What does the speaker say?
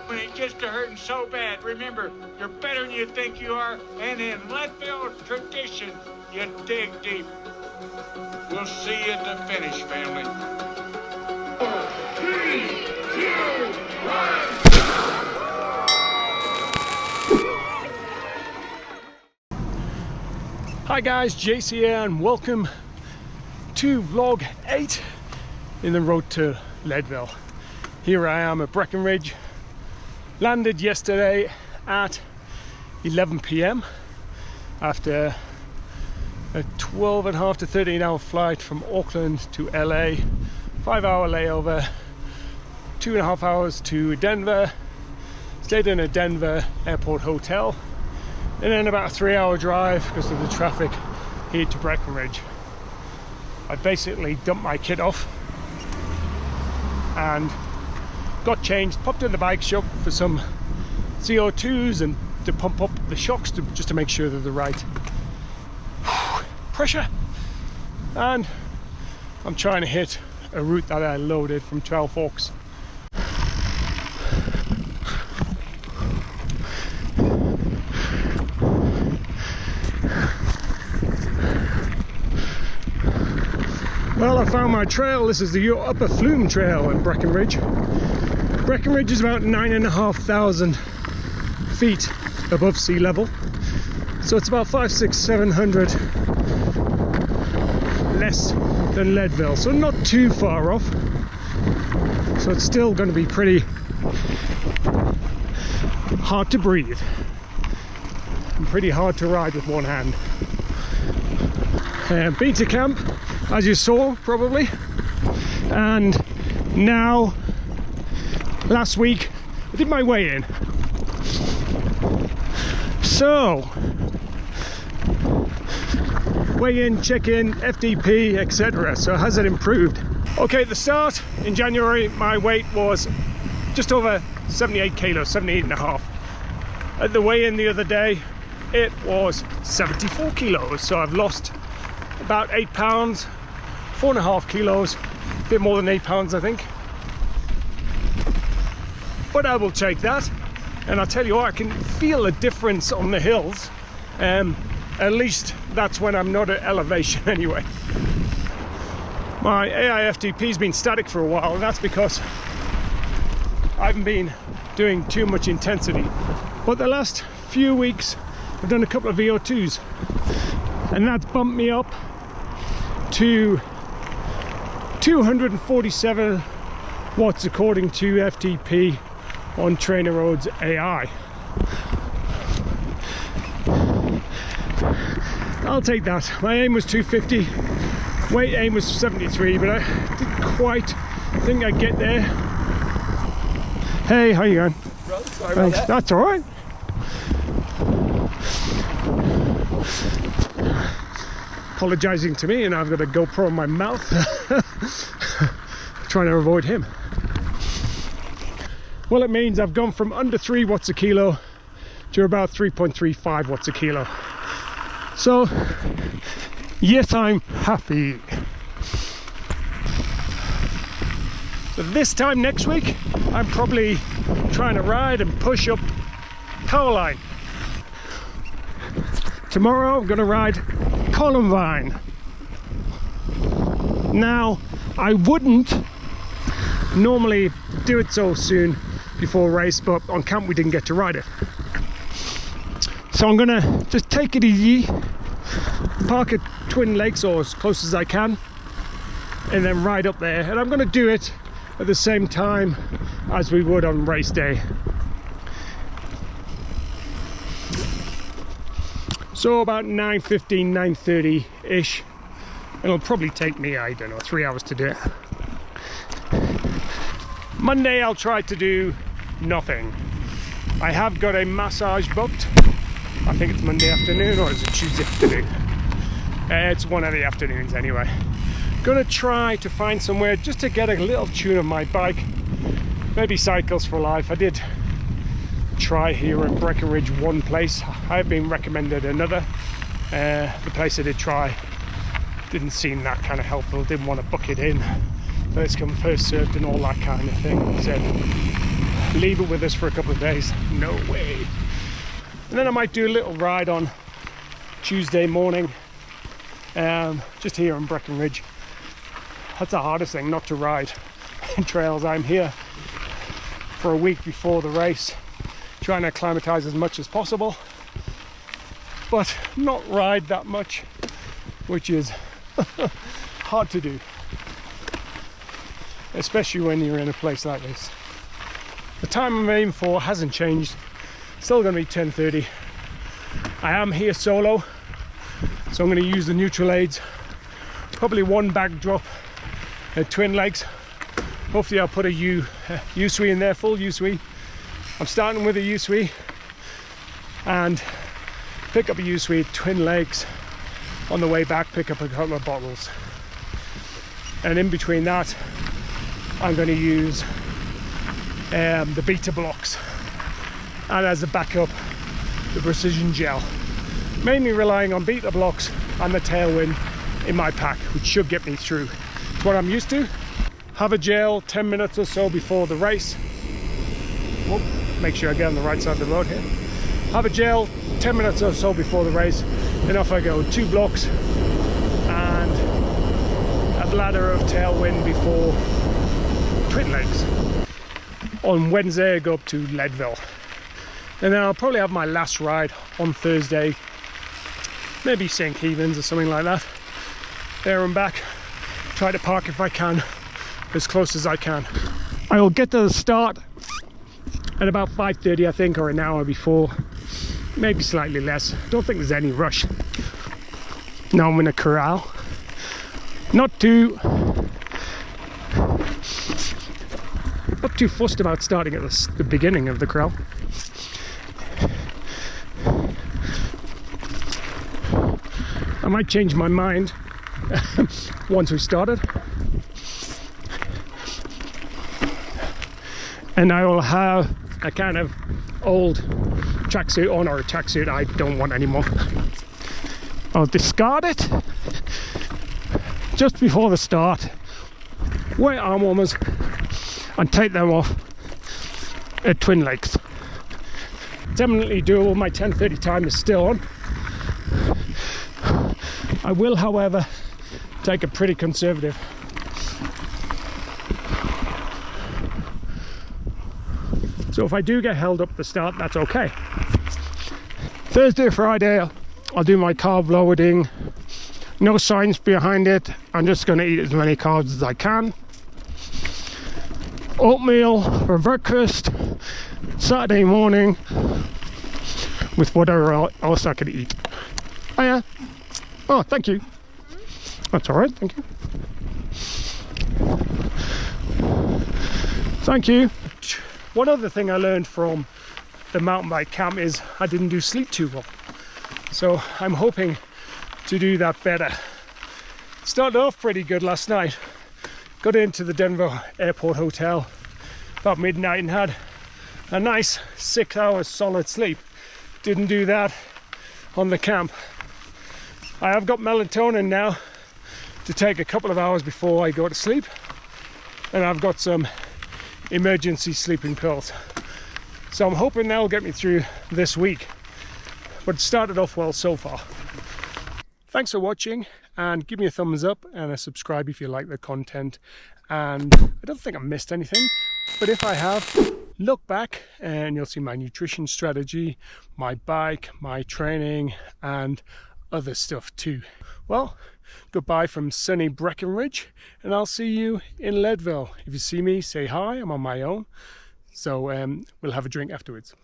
when it gets to hurting so bad, remember, you're better than you think you are, and in Leadville tradition, you dig deep. We'll see you at the finish, family. 3, 2, 1. Hi guys, JC here and welcome to vlog 8 in the road to Leadville. Here I am at Breckenridge. Landed yesterday at 11 p.m. after a 12.5 to 13-hour flight from Auckland to LA, 5-hour layover, 2.5 hours to Denver, stayed in a Denver airport hotel, and then about a 3-hour drive because of the traffic here to Breckenridge. I basically dumped my kit off and got changed, popped in the bike shop for some CO2s and to pump up the shocks just to make sure they're the right pressure. And I'm trying to hit a route that I loaded from 12 Forks. Well, I found my trail. This is the Upper Flume Trail in Breckenridge. Breckenridge is about 9,500 feet above sea level. So it's about 500, 600, 700 less than Leadville. So not too far off. So it's still going to be pretty hard to breathe. And pretty hard to ride with one hand. Been to camp, as you saw probably, and now last week I did my weigh-in. So weigh-in, check-in, FDP, etc. So has it improved? Okay, at the start in January my weight was just over 78 kilos, 78.5. At the weigh-in the other day it was 74 kilos, so I've lost about 8 pounds, 4.5 kilos, a bit more than 8 pounds I think. But I will take that, and I'll tell you what, I can feel a difference on the hills. At least that's when I'm not at elevation anyway. My AIFTP's been static for a while, and that's because I haven't been doing too much intensity. But the last few weeks I've done a couple of VO2s, and that's bumped me up to 247 watts according to FTP on Trainer Roads AI. I'll take that. My aim was 250, weight aim was 73, but I didn't quite think I'd get there. Hey, how you going? Bro, sorry about that. That's all right. Apologizing to me, and I've got a GoPro in my mouth. Trying to avoid him. Well, it means I've gone from under 3 watts a kilo to about 3.35 watts a kilo. So yes, I'm happy. So this time next week I'm probably trying to ride and push up Powerline. Tomorrow I'm going to ride Columbine. Now, I wouldn't normally do it so soon before a race, but on camp we didn't get to ride it. So I'm gonna just take it easy, park at Twin Lakes or as close as I can, and then ride up there. And I'm gonna do it at the same time as we would on race day. So about 9:15, 9:30 ish. It'll probably take me, I don't know, 3 hours to do it. Monday I'll try to do nothing. I have got a massage booked. I think it's Monday afternoon, or is it Tuesday afternoon? It's one of the afternoons anyway. Gonna try to find somewhere just to get a little tune of my bike. Maybe Cycles for Life. I did try here in Breckenridge one place. I've been recommended another. The place I did try didn't seem that kind of helpful. Didn't want to book it in, first come first served and all that kind of thing. Said leave it with us for a couple of days. No way. And then I might do a little ride on Tuesday morning, just here in Breckenridge. That's the hardest thing, not to ride in trails. I'm here for a week before the race, trying to acclimatize as much as possible, but not ride that much, which is hard to do, especially when you're in a place like this. The time I'm aiming for hasn't changed, still going to be 10:30. I am here solo, so I'm going to use the neutral aids, probably one backdrop at twin legs. Hopefully I'll put a U-swi in there, full U-swi. I'm starting with a U-swi and pick up a U-swi at twin legs. On the way back, pick up a couple of bottles. And in between that, I'm going to use the beta blocks. And as a backup, the precision gel. Mainly relying on beta blocks and the tailwind in my pack, which should get me through. It's what I'm used to. Have a gel 10 minutes or so before the race. Whoop, make sure I get on the right side of the road here. Have a gel 10 minutes or so before the race. Then off I go, 2 blocks and a bladder of tailwind before twin legs. On Wednesday I go up to Leadville. And then I'll probably have my last ride on Thursday. Maybe St. Kevin's or something like that. There and back. Try to park if I can, as close as I can. I will get to the start at about 5:30 I think, or an hour before. Maybe slightly less. Don't think there's any rush. Now I'm in a corral. Not too fussed about starting at the beginning of the corral. I might change my mind once we started. And I will have a kind of old tracksuit on, or a tracksuit I don't want anymore. I'll discard it just before the start, wear arm warmers and take them off at twin legs. It's eminently doable. My 10:30 time is still on. I will, however, take a pretty conservative. So if I do get held up at the start, that's okay. Thursday, Friday, I'll do my carb loading. No science behind it. I'm just going to eat as many carbs as I can. Oatmeal for breakfast, Saturday morning, with whatever else I could eat. Oh yeah. Oh, thank you. That's all right, thank you. Thank you. One other thing I learned from the mountain bike camp is I didn't do sleep too well. So I'm hoping to do that better. Started off pretty good last night. Got into the Denver airport hotel about midnight and had a nice 6 hours solid sleep. Didn't do that on the camp. I have got melatonin now to take a couple of hours before I go to sleep, and I've got some emergency sleeping pills. So I'm hoping that'll get me through this week, but it started off well so far. Thanks for watching, and give me a thumbs up and a subscribe if you like the content. And I don't think I missed anything, but if I have, look back and you'll see my nutrition strategy, my bike, my training, and other stuff too. Well, goodbye from sunny Breckenridge, and I'll see you in Leadville. If you see me, say hi. I'm on my own, so we'll have a drink afterwards.